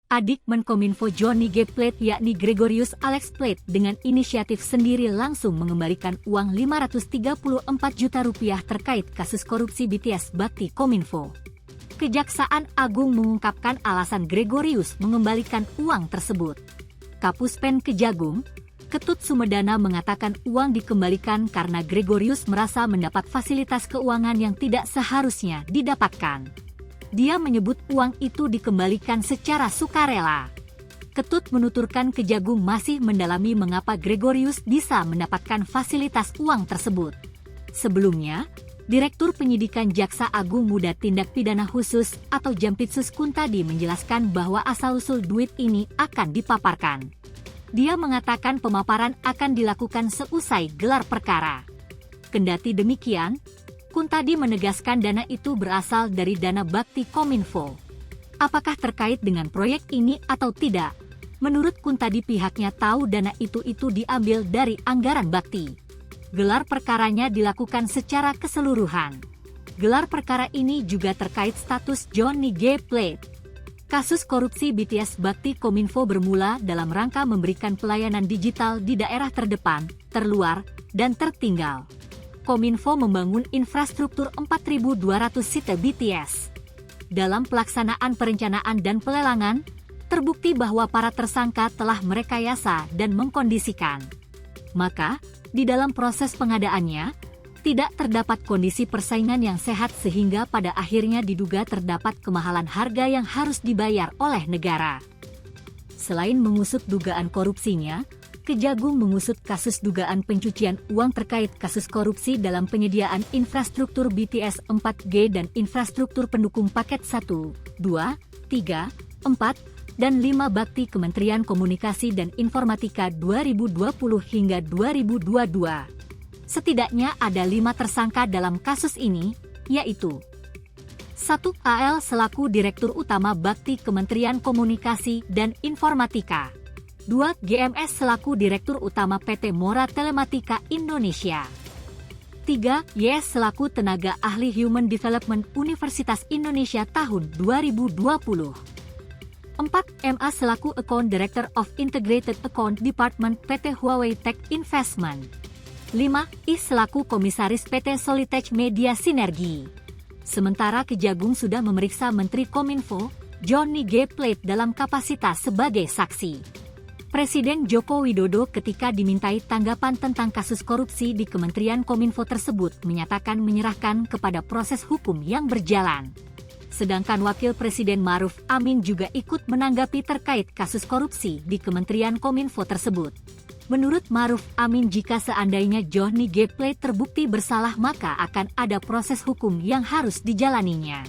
Adik Menkominfo Johnny G. Plate yakni Gregorius Alex Plate dengan inisiatif sendiri langsung mengembalikan uang Rp534 juta terkait kasus korupsi BTS Bakti Kominfo. Kejaksaan Agung mengungkapkan alasan Gregorius mengembalikan uang tersebut. Kapus Pen Kejagung, Ketut Sumedana mengatakan uang dikembalikan karena Gregorius merasa mendapat fasilitas keuangan yang tidak seharusnya didapatkan. Dia menyebut uang itu dikembalikan secara sukarela. Ketut menuturkan Kejagung masih mendalami mengapa Gregorius bisa mendapatkan fasilitas uang tersebut. Sebelumnya, Direktur Penyidikan Jaksa Agung Muda Tindak Pidana Khusus atau Jampitsus Kuntadi menjelaskan bahwa asal-usul duit ini akan dipaparkan. Dia mengatakan pemaparan akan dilakukan seusai gelar perkara. Kendati demikian, Kuntadi menegaskan dana itu berasal dari dana Bakti Kominfo. Apakah terkait dengan proyek ini atau tidak? Menurut Kuntadi pihaknya tahu dana itu diambil dari anggaran Bakti. Gelar perkaranya dilakukan secara keseluruhan. Gelar perkara ini juga terkait status Johnny G. Plate. Kasus korupsi BTS Bakti Kominfo bermula dalam rangka memberikan pelayanan digital di daerah terdepan, terluar, dan tertinggal. Kominfo membangun infrastruktur 4.200 site BTS. Dalam pelaksanaan perencanaan dan pelelangan, terbukti bahwa para tersangka telah merekayasa dan mengkondisikan. Maka, di dalam proses pengadaannya, tidak terdapat kondisi persaingan yang sehat sehingga pada akhirnya diduga terdapat kemahalan harga yang harus dibayar oleh negara. Selain mengusut dugaan korupsinya, Kejagung mengusut kasus dugaan pencucian uang terkait kasus korupsi dalam penyediaan infrastruktur BTS 4G dan infrastruktur pendukung paket 1, 2, 3, 4, dan 5 Bakti Kementerian Komunikasi dan Informatika 2020 hingga 2022. Setidaknya ada 5 tersangka dalam kasus ini, yaitu 1. AL selaku Direktur Utama Bakti Kementerian Komunikasi dan Informatika. 2. GMS selaku Direktur Utama PT Mora Telematika Indonesia. 3. YS selaku Tenaga Ahli Human Development Universitas Indonesia tahun 2020. 4. MA selaku Account Director of Integrated Account Department PT Huawei Tech Investment. 5. I selaku Komisaris PT Solitech Media Sinergi. Sementara Kejagung sudah memeriksa Menteri Kominfo, Johnny G. Plate dalam kapasitas sebagai saksi. Presiden Joko Widodo ketika dimintai tanggapan tentang kasus korupsi di Kementerian Kominfo tersebut menyatakan menyerahkan kepada proses hukum yang berjalan. Sedangkan Wakil Presiden Ma'ruf Amin juga ikut menanggapi terkait kasus korupsi di Kementerian Kominfo tersebut. Menurut Ma'ruf Amin, jika seandainya Johnny G. Plate terbukti bersalah maka akan ada proses hukum yang harus dijalaninya.